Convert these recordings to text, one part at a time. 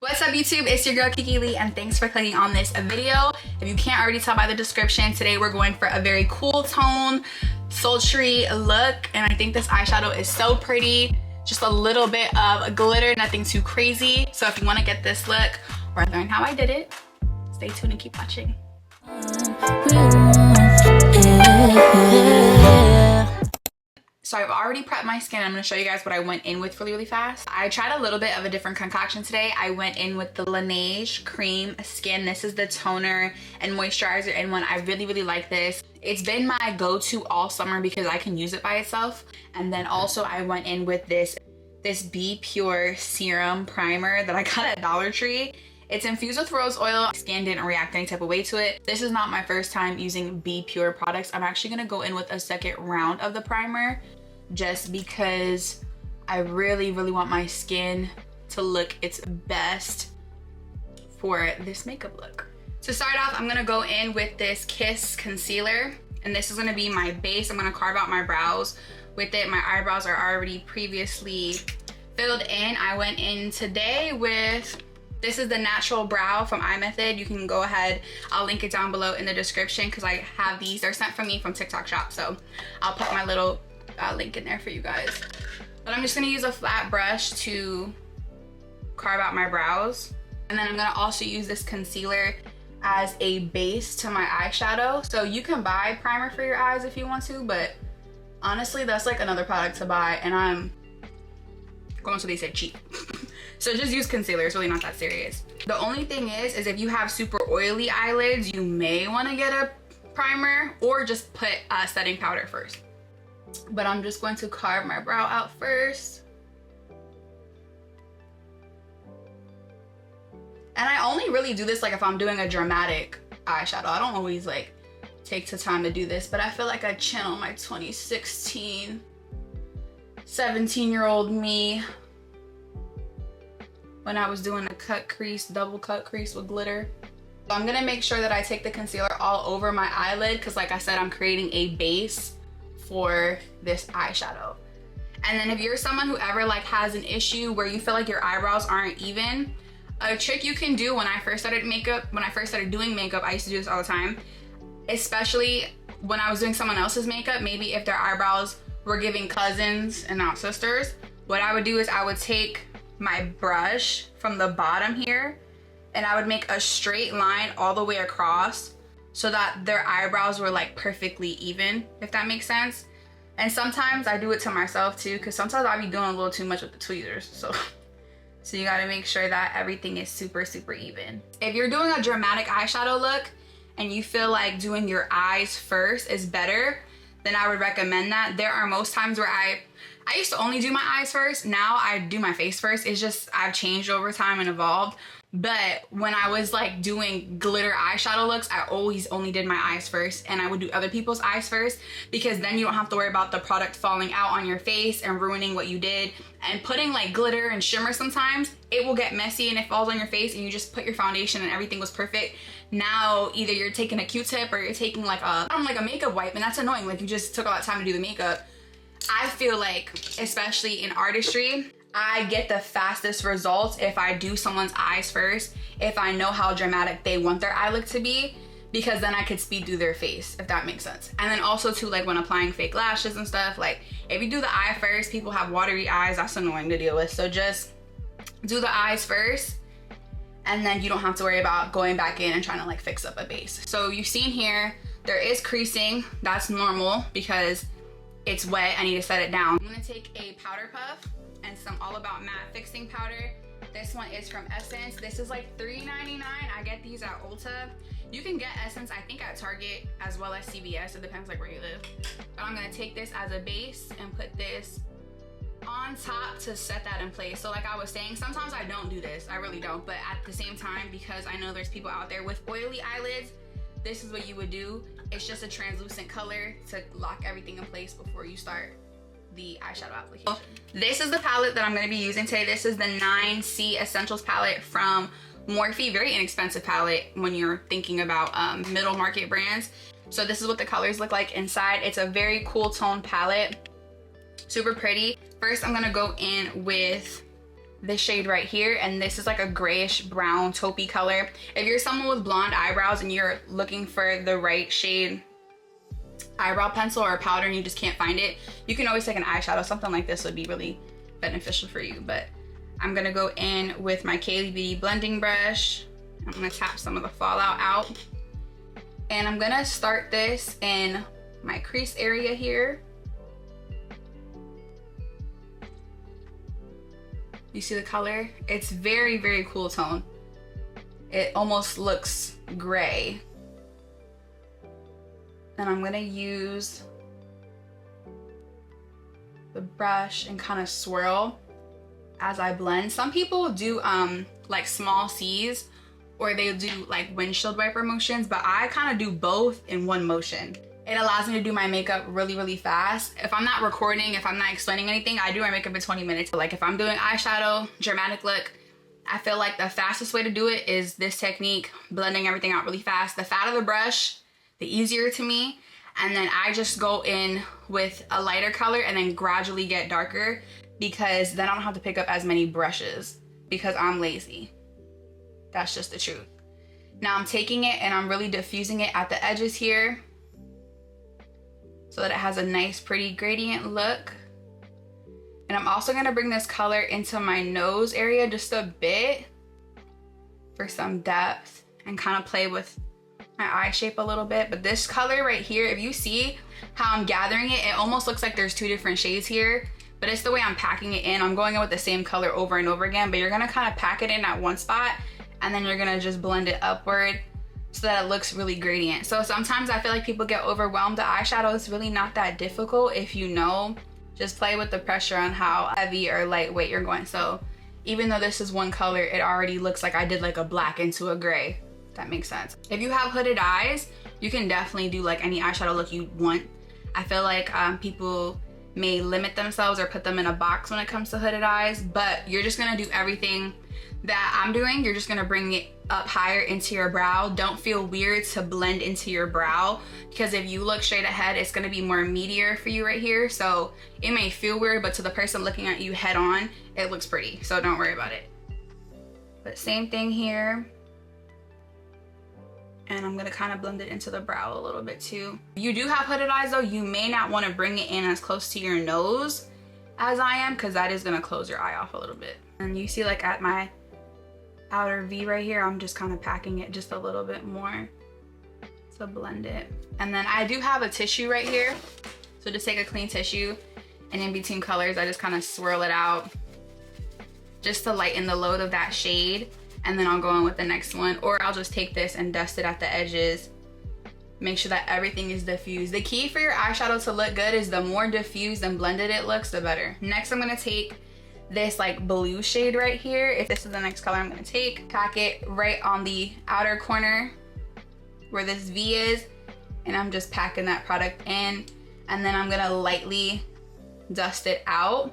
What's up YouTube? It's your girl Kiki Lee and thanks for clicking on this video. If you can't already tell by the description, today we're going for a very cool tone, sultry look, and I think this eyeshadow is so pretty. Just a little bit of glitter, nothing too crazy. So if you want to get this look or learn how I did it, stay tuned and keep watching. So I've already prepped my skin. I'm going to show you guys what I went in with really fast. I tried a little bit of a different concoction today. I went in with the Laneige Cream Skin. This is the toner and moisturizer in one. I really like this. It's been my go-to all summer because I can use it by itself. And then also I went in with this Be Pure Serum Primer that I got at Dollar Tree. It's infused with rose oil. Skin didn't react any type of way to it. This is not my first time using Be Pure products. I'm actually gonna go in with a second round of the primer just because I really want my skin to look its best for this makeup look. To start off, I'm gonna go in with this Kiss concealer, and this is gonna be my base. I'm gonna carve out my brows with it. My eyebrows are already previously filled in. I went in today with this is the Natural Brow from iMethod. You can go ahead, I'll link it down below in the description because I have these. They're sent from me from TikTok shop, so I'll put my little link in there for you guys. But I'm just gonna use a flat brush to carve out my brows. And then I'm gonna also use this concealer as a base to my eyeshadow. So you can buy primer for your eyes if you want to, but honestly, that's like another product to buy and I'm going to they said cheap. So just use concealer, it's really not that serious. The only thing is if you have super oily eyelids, you may wanna get a primer or just put a setting powder first. But I'm just going to carve my brow out first. And I only really do this like if I'm doing a dramatic eyeshadow. I don't always like take the time to do this, but I feel like I channel my 2016, 17-year-old me when I was doing a cut crease, double cut crease with glitter. So I'm gonna make sure that I take the concealer all over my eyelid because like I said, I'm creating a base for this eyeshadow. And then if you're someone who ever like has an issue where you feel like your eyebrows aren't even, a trick you can do when I first started doing makeup, I used to do this all the time, especially when I was doing someone else's makeup, maybe if their eyebrows were giving cousins and not sisters, what I would do is I would take my brush from the bottom here and I would make a straight line all the way across so that their eyebrows were like perfectly even, if that makes sense. And sometimes I do it to myself too, because sometimes I be doing a little too much with the tweezers. So you gotta make sure that everything is super even. If you're doing a dramatic eyeshadow look and you feel like doing your eyes first is better, then I would recommend that. There are most times where I used to only do my eyes first. Now I do my face first. It's just I've changed over time and evolved. But when I was like doing glitter eyeshadow looks, I always only did my eyes first, and I would do other people's eyes first because then you don't have to worry about the product falling out on your face and ruining what you did. And putting like glitter and shimmer, sometimes it will get messy and it falls on your face and you just put your foundation and everything was perfect. Now either you're taking a Q-tip or you're taking like a makeup wipe, and that's annoying. Like you just took all that time to do the makeup. I feel like, especially in artistry, I get the fastest results if I do someone's eyes first, if I know how dramatic they want their eye look to be, because then I could speed through their face, if that makes sense. And then also too, like when applying fake lashes and stuff, like if you do the eye first, people have watery eyes, that's annoying to deal with. So just do the eyes first, and then you don't have to worry about going back in and trying to like fix up a base. So you've seen here, there is creasing, that's normal because it's wet, I need to set it down. I'm gonna take a powder puff and some All About Matte Fixing Powder. This one is from Essence. This is like $3.99. I get these at Ulta. You can get Essence, I think, at Target as well as CVS. It depends like where you live. But I'm gonna take this as a base and put this on top to set that in place. So like I was saying, sometimes I don't do this. I really don't. But at the same time, because I know there's people out there with oily eyelids, this is what you would do. It's just a translucent color to lock everything in place before you start the eyeshadow application. This is the palette that I'm going to be using today. This is the 9C Essentials palette from Morphe. Very inexpensive palette when you're thinking about middle market brands. So this is what the colors look like inside. It's a very cool tone palette, super pretty. First I'm going to go in with this shade right here, and this is like a grayish brown taupey color. If you're someone with blonde eyebrows and you're looking for the right shade eyebrow pencil or powder and you just can't find it, you can always take an eyeshadow. Something like this would be really beneficial for you. But I'm gonna go in with my Kaylee Beauty blending brush. I'm gonna tap some of the fallout out, and I'm gonna start this in my crease area here. You see the color? It's very, very cool tone. It almost looks gray. And I'm gonna use the brush and kind of swirl as I blend. Some people do like small C's, or they do like windshield wiper motions, but I kind of do both in one motion. It allows me to do my makeup really, really fast. If I'm not recording, if I'm not explaining anything, I do my makeup in 20 minutes. Like if I'm doing eyeshadow, dramatic look, I feel like the fastest way to do it is this technique, blending everything out really fast. The fatter the brush, the easier to me. And then I just go in with a lighter color and then gradually get darker, because then I don't have to pick up as many brushes because I'm lazy. That's just the truth. Now I'm taking it and I'm really diffusing it at the edges here, so that it has a nice pretty gradient look. And I'm also gonna bring this color into my nose area just a bit for some depth and kind of play with my eye shape a little bit. But this color right here, if you see how I'm gathering it, it almost looks like there's two different shades here, but it's the way I'm packing it in. I'm going in with the same color over and over again, but you're gonna kind of pack it in at one spot and then you're gonna just blend it upward so that it looks really gradient. So sometimes I feel like people get overwhelmed. The eyeshadow is really not that difficult if you know. Just play with the pressure on how heavy or lightweight you're going. So even though this is one color, it already looks like I did like a black into a gray, if that makes sense. If you have hooded eyes, you can definitely do like any eyeshadow look you want. I feel like people may limit themselves or put them in a box when it comes to hooded eyes, but you're just gonna do everything that I'm doing. You're just gonna bring it up higher into your brow. Don't feel weird to blend into your brow, because if you look straight ahead, it's gonna be more meatier for you right here. So it may feel weird, but to the person looking at you head on, it looks pretty. So don't worry about it. But same thing here. And I'm gonna kind of blend it into the brow a little bit too. If you do have hooded eyes though, you may not wanna bring it in as close to your nose as I am, because that is gonna close your eye off a little bit. And you see like at my outer V right here, I'm just kind of packing it just a little bit more to blend it. And then I do have a tissue right here, so just take a clean tissue and in between colors I just kind of swirl it out just to lighten the load of that shade, and then I'll go in with the next one, or I'll just take this and dust it at the edges. Make sure that everything is diffused. The key for your eyeshadow to look good is the more diffused and blended it looks, the better. Next I'm gonna take this like blue shade right here. If this is the next color I'm gonna take, pack it right on the outer corner where this V is, and I'm just packing that product in, and then I'm gonna lightly dust it out.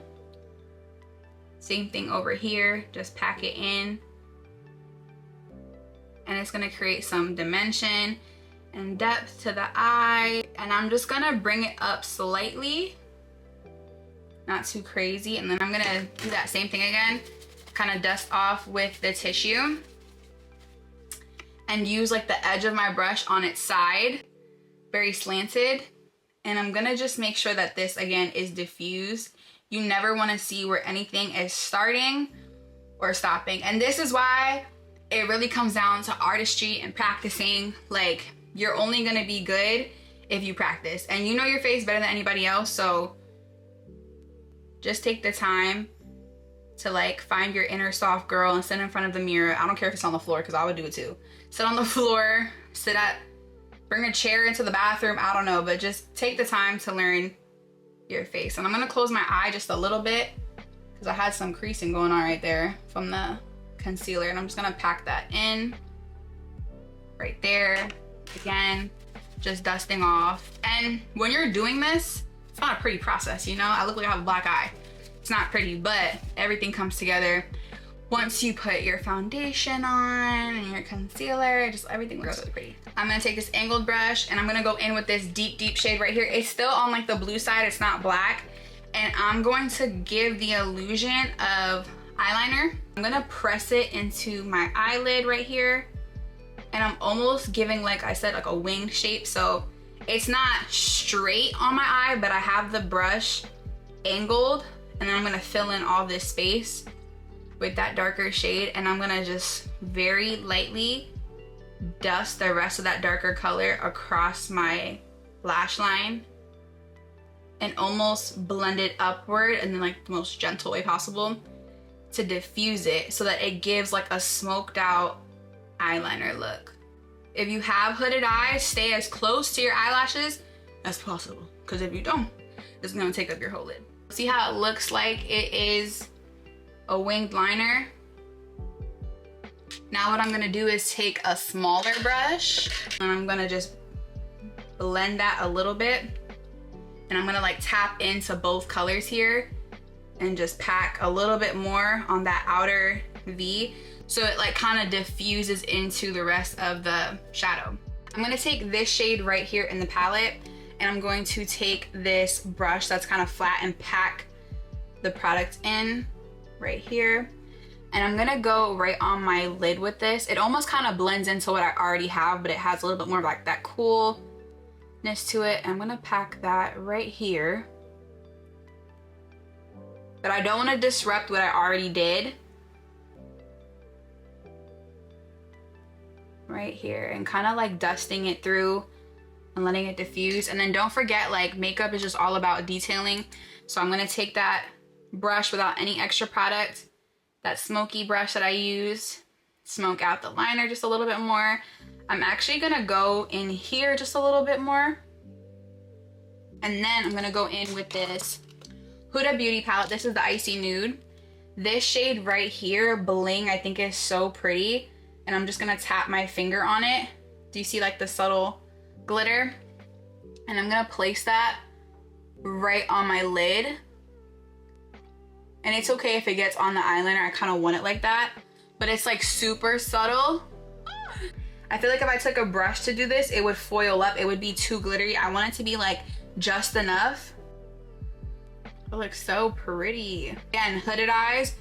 Same thing over here, just pack it in, and it's gonna create some dimension and depth to the eye. And I'm just gonna bring it up slightly, not too crazy, and then I'm gonna do that same thing again, kind of dust off with the tissue and use like the edge of my brush on its side, very slanted, and I'm gonna just make sure that this again is diffused. You never want to see where anything is starting or stopping, and this is why it really comes down to artistry and practicing. Like, you're only gonna be good if you practice, and you know your face better than anybody else, so just take the time to like find your inner soft girl and sit in front of the mirror. I don't care if it's on the floor, because I would do it too. Sit on the floor, bring a chair into the bathroom, I don't know, but just take the time to learn your face. And I'm gonna close my eye just a little bit because I had some creasing going on right there from the concealer, and I'm just gonna pack that in right there. Again, just dusting off. And when you're doing this, it's not a pretty process, you know? I look like I have a black eye. It's not pretty, but everything comes together once you put your foundation on and your concealer. Just everything looks really pretty. I'm gonna take this angled brush and I'm gonna go in with this deep, deep shade right here. It's still on like the blue side, it's not black. And I'm going to give the illusion of eyeliner. I'm gonna press it into my eyelid right here. And I'm almost giving, like I said, like a winged shape. So it's not straight on my eye, but I have the brush angled. And then I'm gonna fill in all this space with that darker shade. And I'm gonna just very lightly dust the rest of that darker color across my lash line and almost blend it upward in like the most gentle way possible to diffuse it so that it gives like a smoked out eyeliner look. If you have hooded eyes, stay as close to your eyelashes as possible, because if you don't, it's gonna take up your whole lid. See how it looks like it is a winged liner? Now what I'm gonna do is take a smaller brush and I'm gonna just blend that a little bit. And I'm gonna like tap into both colors here and just pack a little bit more on that outer V so it like kind of diffuses into the rest of the shadow. I'm gonna take this shade right here in the palette and I'm going to take this brush that's kind of flat and pack the product in right here. And I'm gonna go right on my lid with this. It almost kind of blends into what I already have, but it has a little bit more of like that coolness to it. I'm gonna pack that right here. But I don't wanna disrupt what I already did. Right here, and kind of like dusting it through and letting it diffuse. And then don't forget, like, makeup is just all about detailing. So I'm gonna take that brush without any extra product, that smoky brush that I use, smoke out the liner just a little bit more. I'm actually gonna go in here just a little bit more. And then I'm gonna go in with this Huda Beauty palette. This is the Icy Nude. This shade right here, Bling, I think is so pretty. And I'm just gonna tap my finger on it. Do you see like the subtle glitter? And I'm gonna place that right on my lid. And it's okay if it gets on the eyeliner. I kind of want it like that, but it's like super subtle. I feel like if I took a brush to do this, it would foil up. It would be too glittery. I want it to be like just enough. It looks so pretty. Again, hooded eyes,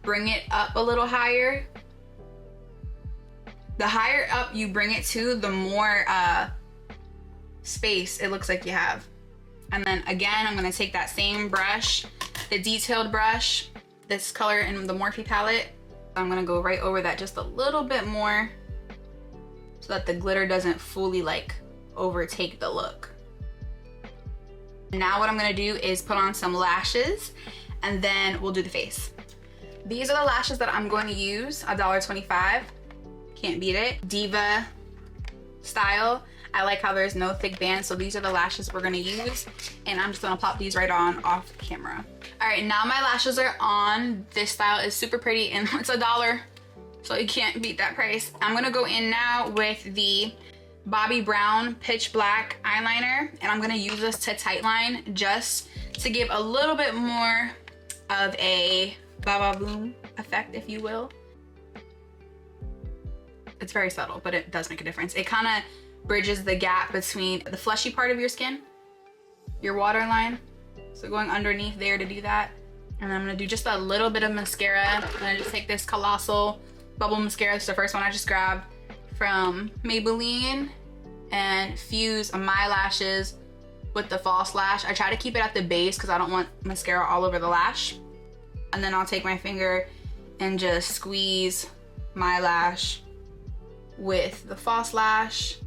bring it up a little higher. The higher up you bring it to, the more space it looks like you have. And then again, I'm gonna take that same brush, the detailed brush, this color in the Morphe palette. I'm gonna go right over that just a little bit more so that the glitter doesn't fully like overtake the look. Now what I'm gonna do is put on some lashes and then we'll do the face. These are the lashes that I'm going to use, $1.25. Can't beat it. Diva style. I like how there's no thick band, so these are the lashes we're gonna use, and I'm just gonna pop these right on off camera. All right, now my lashes are on. This style is super pretty and it's $1, so you can't beat that price. I'm gonna go in now with the Bobbi Brown Pitch Black eyeliner, and I'm gonna use this to tightline just to give a little bit more of a ba-ba boom effect, if you will. It's very subtle, but it does make a difference. It kind of bridges the gap between the fleshy part of your skin, your waterline. So going underneath there to do that. And I'm gonna do just a little bit of mascara. I'm gonna just take this Colossal Bubble Mascara. It's the first one I just grabbed from Maybelline, and fuse my lashes with the false lash. I try to keep it at the base because I don't want mascara all over the lash. And then I'll take my finger and just squeeze my lash with the false lash,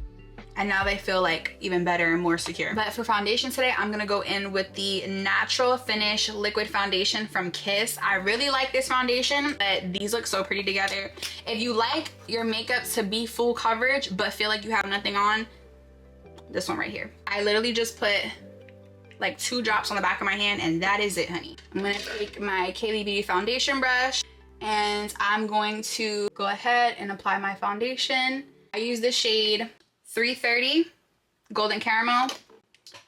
and now they feel like even better and more secure. But for foundation today, I'm gonna go in with the Natural Finish Liquid Foundation from Kiss. I really like this foundation, but these look so pretty together. If you like your makeup to be full coverage but feel like you have nothing on, this one right here. I literally just put like 2 drops on the back of my hand, and that is it, honey. I'm gonna take my Kaylee Beauty foundation brush, and I'm going to go ahead and apply my foundation. I use the shade 330 Golden Caramel. It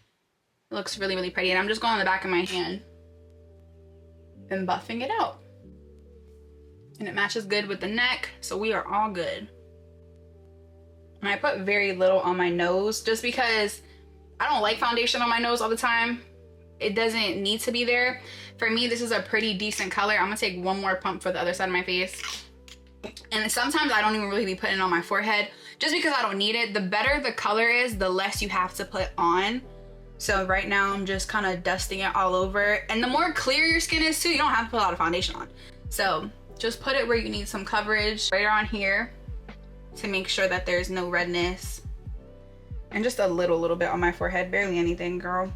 looks really, really pretty. And I'm just going on the back of my hand and buffing it out. And it matches good with the neck, so we are all good. And I put very little on my nose just because I don't like foundation on my nose all the time. it doesn't need to be there. For me, this is a pretty decent color. I'm gonna take one more pump for the other side of my face. And sometimes I don't even really be putting it on my forehead just because I don't need it. The better the color is, the less you have to put on. So right now I'm just kind of dusting it all over. And the more clear your skin is too, you don't have to put a lot of foundation on. So just put it where you need some coverage, right around here, to make sure that there's no redness. And just a little bit on my forehead, barely anything, girl.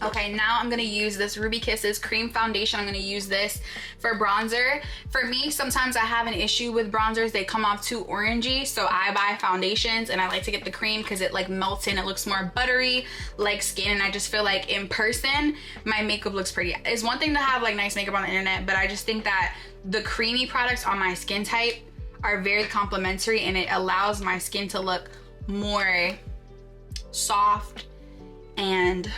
Okay, now I'm gonna use this Ruby Kisses cream foundation. I'm gonna use this for bronzer. For me, sometimes I have an issue with bronzers. They come off too orangey, so I buy foundations and I like to get the cream because it like melts in. It looks more buttery like skin, and I just feel like in person, my makeup looks pretty. It's one thing to have like nice makeup on the internet, but I just think that the creamy products on my skin type are very complimentary, and it allows my skin to look more soft and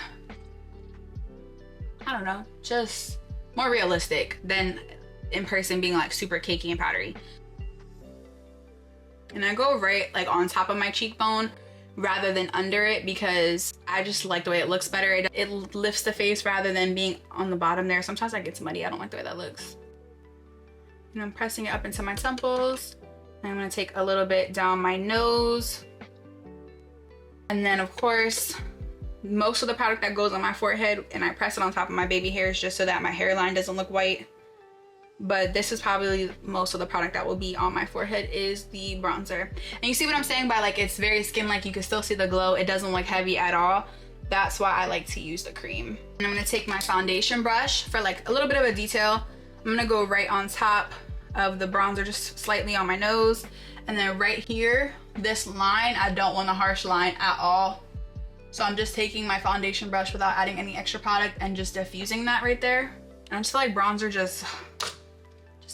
I don't know, just more realistic than in person being like super cakey and powdery. And I go right like on top of my cheekbone rather than under it because I just like the way it looks better. It lifts the face rather than being on the bottom there. Sometimes that gets muddy. I don't like the way that looks. And I'm pressing it up into my temples. And I'm gonna take a little bit down my nose. And then of course, most of the product that goes on my forehead, and I press it on top of my baby hairs just so that my hairline doesn't look white. But this is probably most of the product that will be on my forehead is the bronzer. And you see what I'm saying by like it's very skin-like, you can still see the glow. It doesn't look heavy at all. That's why I like to use the cream. And I'm gonna take my foundation brush for like a little bit of a detail. I'm gonna go right on top of the bronzer, just slightly on my nose. And then right here, this line, I don't want a harsh line at all. So I'm just taking my foundation brush without adding any extra product and just diffusing that right there. And I just feel like bronzer just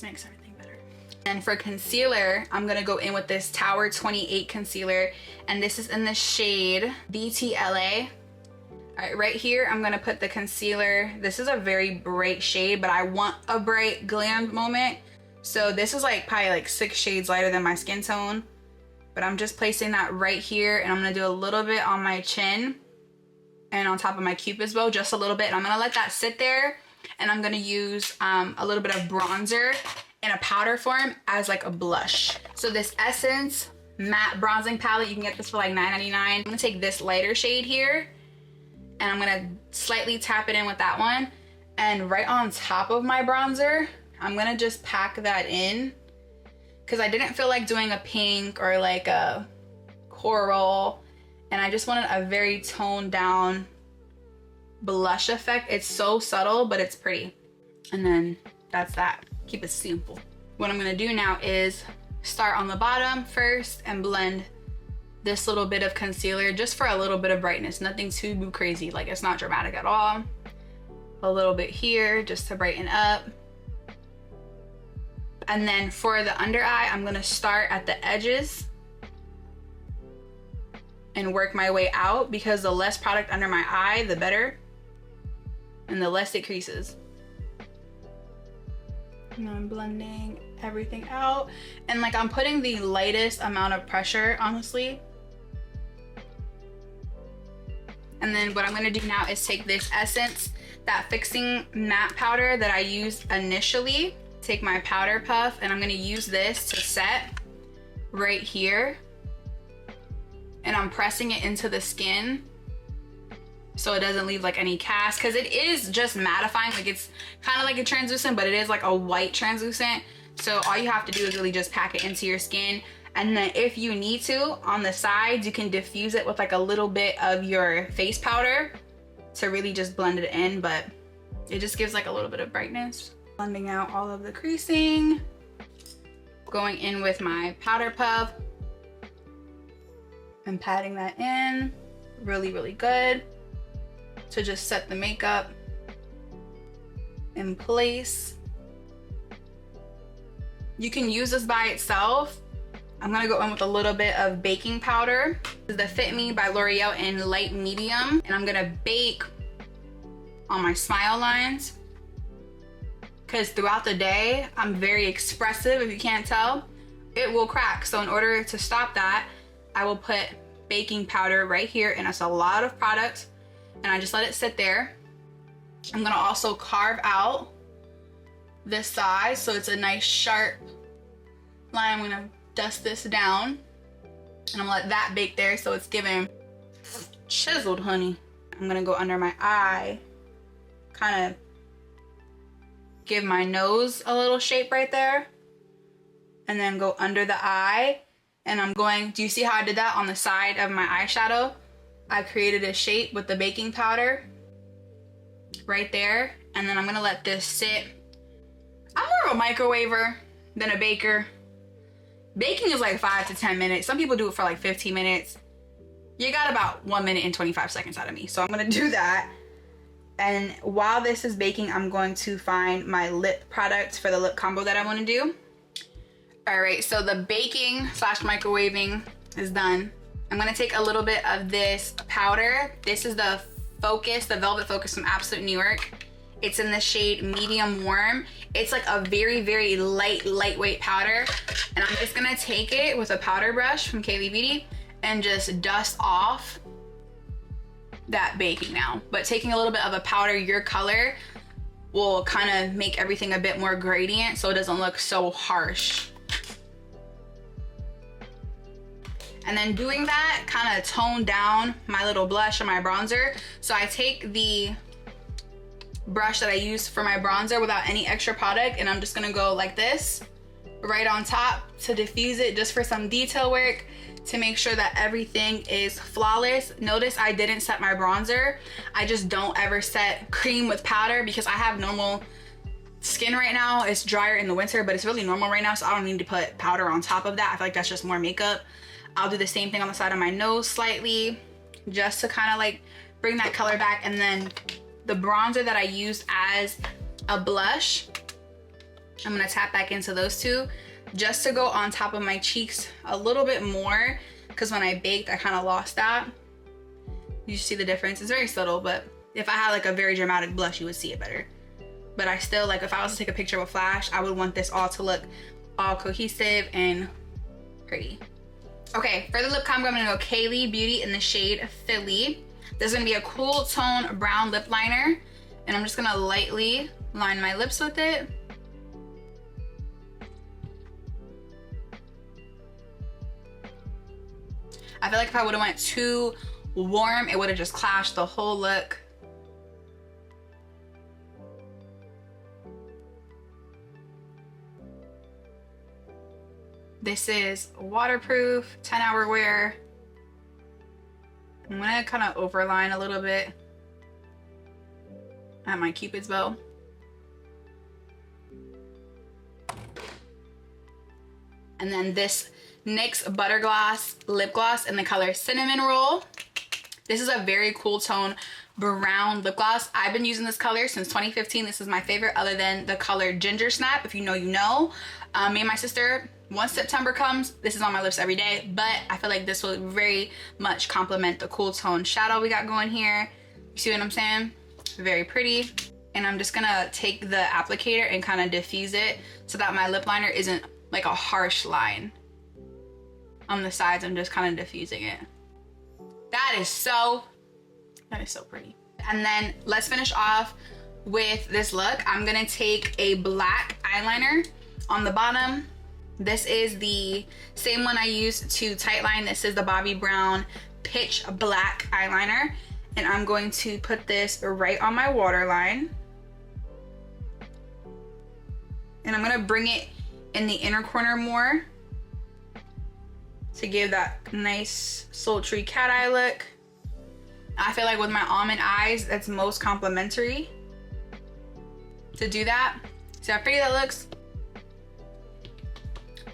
makes everything better. And for concealer, I'm gonna go in with this Tower 28 concealer, and this is in the shade BTLA. All right, right here, I'm gonna put the concealer. This is a very bright shade, but I want a bright glam moment. So this is like probably like 6 shades lighter than my skin tone. But I'm just placing that right here, and I'm gonna do a little bit on my chin and on top of my cupid's bow, just a little bit. And I'm gonna let that sit there, and I'm gonna use a little bit of bronzer in a powder form as like a blush. So this Essence matte bronzing palette, you can get this for like $9.99. I'm gonna take this lighter shade here, and I'm gonna slightly tap it in with that one. And right on top of my bronzer, I'm gonna just pack that in, because I didn't feel like doing a pink or like a coral, and I just wanted a very toned down blush effect. It's so subtle, but it's pretty. And then that's that. Keep it simple. What I'm gonna do now is start on the bottom first and blend this little bit of concealer just for a little bit of brightness. Nothing too crazy, like it's not dramatic at all. A little bit here just to brighten up. And then for the under eye, I'm gonna start at the edges and work my way out, because the less product under my eye, the better, and the less it creases. And I'm blending everything out. And like I'm putting the lightest amount of pressure, honestly. And then what I'm gonna do now is take this Essence, that fixing matte powder that I used initially, take my powder puff, and I'm gonna use this to set right here, and I'm pressing it into the skin so it doesn't leave like any cast, because it is just mattifying. Like it's kind of like a translucent, but it is like a white translucent. So all you have to do is really just pack it into your skin, and then if you need to, on the sides, you can diffuse it with like a little bit of your face powder to really just blend it in, but it just gives like a little bit of brightness. Blending out all of the creasing, going in with my powder puff and patting that in really good to just set the makeup in place. You can use this by itself. I'm gonna go in with a little bit of baking powder. This is the Fit Me by L'Oreal in light medium, and I'm gonna bake on my smile lines, because throughout the day, I'm very expressive. If you can't tell, it will crack. So in order to stop that, I will put baking powder right here, and it's a lot of product, and I just let it sit there. I'm gonna also carve out this side so it's a nice sharp line. I'm gonna dust this down and I'm gonna let that bake there so it's giving chiseled, honey. I'm gonna go under my eye, kind of give my nose a little shape right there, and then go under the eye. And I'm going, do you see how I did that on the side of my eyeshadow? I created a shape with the baking powder right there, and then I'm gonna let this sit. I'm more of a microwaver than a baker. Baking is like 5 to 10 minutes. Some people do it for like 15 minutes. You got about 1 minute and 25 seconds out of me. So I'm gonna do that. And while this is baking, I'm going to find my lip product for the lip combo that I wanna do. All right, so the baking slash microwaving is done. I'm gonna take a little bit of this powder. This is the Focus, the Velvet Focus from Absolute New York. It's in the shade Medium Warm. It's like a very, very lightweight powder. And I'm just gonna take it with a powder brush from Kaylee Beauty and just dust off that baking now. But taking a little bit of a powder, your color, will kind of make everything a bit more gradient so it doesn't look so harsh. And then doing that kind of toned down my little blush and my bronzer. So I take the brush that I use for my bronzer without any extra product, and I'm just gonna go like this right on top to diffuse it, just for some detail work, to make sure that everything is flawless. Notice I didn't set my bronzer. I just don't ever set cream with powder because I have normal skin right now. It's drier in the winter, but it's really normal right now, so I don't need to put powder on top of that. I feel like that's just more makeup. I'll do the same thing on the side of my nose slightly, just to kind of like bring that color back. And then the bronzer that I used as a blush, I'm gonna tap back into those two just to go on top of my cheeks a little bit more, because when I baked, I kind of lost that. You see the difference? It's very subtle, but if I had like a very dramatic blush, you would see it better. But I still, like, if I was to take a picture of a flash, I would want this all to look all cohesive and pretty. Okay, for the lip combo, I'm gonna go Kaylee Beauty in the shade Philly. There's gonna be a cool tone brown lip liner, and I'm just gonna lightly line my lips with it. I feel like if I would've went too warm, it would've just clashed the whole look. This is waterproof, 10-hour wear. I'm gonna kind of overline a little bit at my Cupid's bow. And then this NYX Butter Gloss lip gloss in the color Cinnamon Roll. This is a very cool tone brown lip gloss. I've been using this color since 2015. This is my favorite, other than the color Ginger Snap. If you know, you know. Me and my sister, once September comes, this is on my lips every day, but I feel like this will very much complement the cool tone shadow we got going here. You see what I'm saying? Very pretty. And I'm just gonna take the applicator and kind of diffuse it so that my lip liner isn't like a harsh line on the sides. I'm just kind of diffusing it. That is so pretty. And then let's finish off with this look. I'm gonna take a black eyeliner on the bottom. This is the same one I used to tightline. This is the Bobbi Brown Pitch Black eyeliner. And I'm going to put this right on my waterline. And I'm gonna bring it in the inner corner more to give that nice sultry cat eye look. I feel like with my almond eyes, that's most complimentary to do that. See how pretty that looks?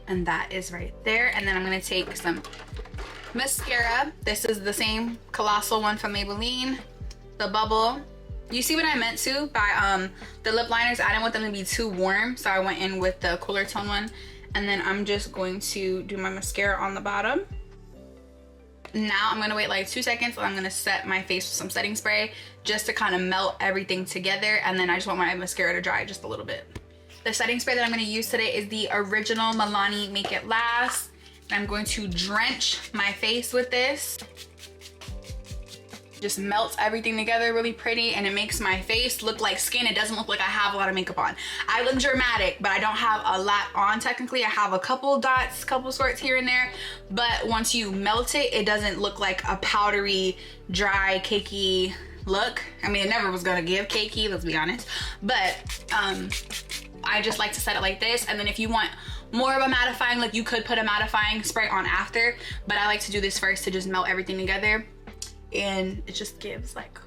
And that is right there. And then I'm gonna take some mascara. This is the same colossal one from Maybelline, the Bubble. You see what I meant to by the lip liners? I didn't want them to be too warm, so I went in with the cooler tone one. And then I'm just going to do my mascara on the bottom. Now I'm gonna wait like 2 seconds, and I'm gonna set my face with some setting spray just to kind of melt everything together. And then I just want my mascara to dry just a little bit. The setting spray that I'm gonna use today is the original Milani Make It Last. And I'm going to drench my face with this. Just melts everything together really pretty, and it makes my face look like skin. It doesn't look like I have a lot of makeup on. I look dramatic, but I don't have a lot on technically. I have a couple dots, couple sorts here and there, but once you melt it, it doesn't look like a powdery, dry, cakey look. I mean, it never was gonna give cakey, let's be honest, but I just like to set it like this. And then if you want more of a mattifying look, you could put a mattifying spray on after, but I like to do this first to just melt everything together, and it just gives like.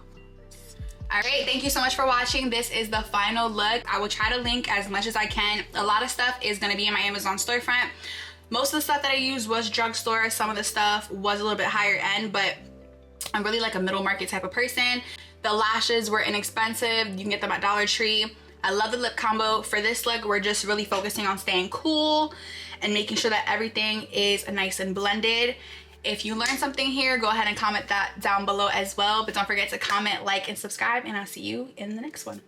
All right, thank you so much for watching. This is the final look. I will try to link as much as I can. A lot of stuff is gonna be in my Amazon storefront. Most of the stuff that I used was drugstore. Some of the stuff was a little bit higher end, but I'm really like a middle market type of person. The lashes were inexpensive. You can get them at Dollar Tree. I love the lip combo. For this look, we're just really focusing on staying cool and making sure that everything is nice and blended. If you learned something here, go ahead and comment that down below as well. But don't forget to comment, like, and subscribe, and I'll see you in the next one.